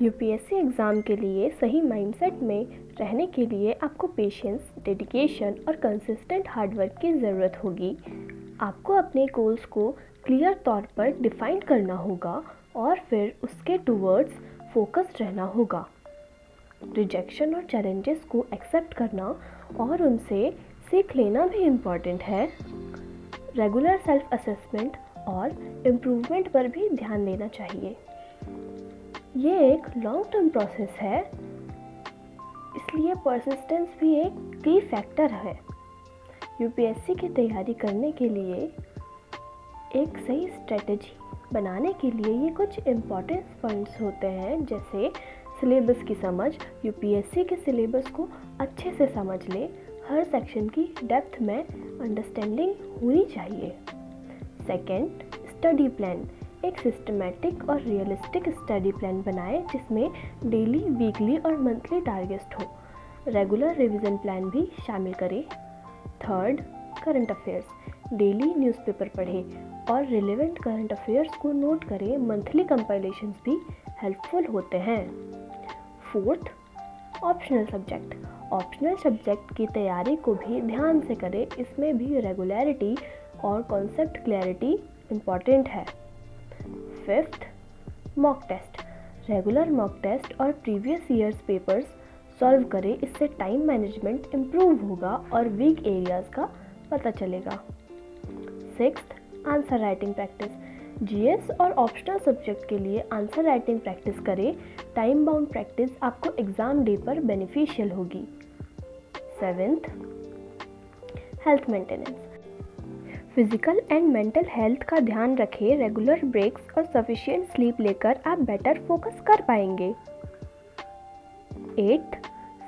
UPSC exam के लिए सही माइंडसेट में रहने के लिए आपको पेशेंस, डेडिकेशन और कंसिस्टेंट हार्डवर्क की ज़रूरत होगी। आपको अपने गोल्स को क्लियर तौर पर डिफ़ाइन करना होगा और फिर उसके टूवर्ड्स फोकस्ड रहना होगा। रिजेक्शन और चैलेंजेस को एक्सेप्ट करना और उनसे सीख लेना भी इम्पॉर्टेंट है। रेगुलर सेल्फ असेसमेंट और इम्प्रूवमेंट पर भी ध्यान देना चाहिए। ये एक लॉन्ग टर्म प्रोसेस है, इसलिए परसिस्टेंस भी एक की फैक्टर है। यूपीएससी की तैयारी करने के लिए एक सही स्ट्रेटजी बनाने के लिए ये कुछ इम्पॉर्टेंट पॉइंट्स होते हैं, जैसे सिलेबस की समझ। यूपीएससी के सिलेबस को अच्छे से समझ लें। हर सेक्शन की डेप्थ में अंडरस्टैंडिंग होनी चाहिए। Second, study plan. एक सिस्टमैटिक और रियलिस्टिक स्टडी प्लान बनाएं जिसमें डेली, वीकली और मंथली टारगेट्स हो। रेगुलर रिवीजन प्लान भी शामिल करें। Third, current affairs. Daily newspaper पढ़ें और रिलेवेंट करंट अफेयर्स को नोट करें। मंथली कंपाइलेशंस भी हेल्पफुल होते हैं। Fourth, optional subject. Optional subject की तैयारी को भी ध्यान से करें। इसमें भी रेगुलरिटी और कॉन्सेप्ट क्लैरिटी इम्पॉर्टेंट है। Fifth, mock test. Regular mock test और प्रीवियस ईयर्स पेपर्स सॉल्व करें। इससे टाइम मैनेजमेंट इम्प्रूव होगा और वीक एरियाज़ का पता चलेगा। Sixth, answer writing practice. GS और ऑप्शनल सब्जेक्ट के लिए आंसर राइटिंग प्रैक्टिस करें। टाइम बाउंड प्रैक्टिस आपको एग्ज़ाम डे पर बेनिफिशियल होगी। Seventh, health maintenance. Physical and mental health का ध्यान रखें। रेगुलर ब्रेक्स और सफिशिएंट स्लीप लेकर आप बेटर फोकस कर पाएंगे। Eighth,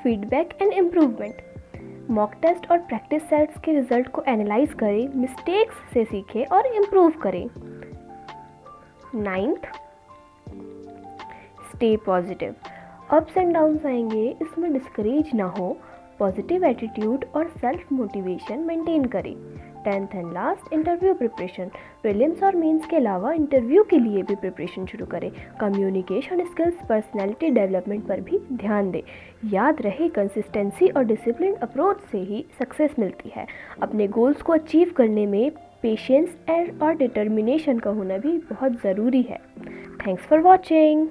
feedback and improvement. Mock test और प्रैक्टिस सेट्स के रिजल्ट को एनालाइज करें, मिस्टेक्स से सीखें और इम्प्रूव करें। Ninth, stay positive. Ups and downs आएंगे, इसमें डिस्करेज ना हो। पॉजिटिव एटीट्यूड और सेल्फ मोटिवेशन मेंटेन करें। Tenth and last, interview preparation. Prelims और मेंस के अलावा इंटरव्यू के लिए भी प्रिपरेशन शुरू करें। कम्युनिकेशन स्किल्स, पर्सनैलिटी डेवलपमेंट पर भी ध्यान दें। याद रहे, कंसिस्टेंसी और डिसिप्लिन अप्रोच से ही सक्सेस मिलती है। अपने गोल्स को अचीव करने में पेशेंस और डिटर्मिनेशन का होना भी बहुत ज़रूरी है। Thanks for watching.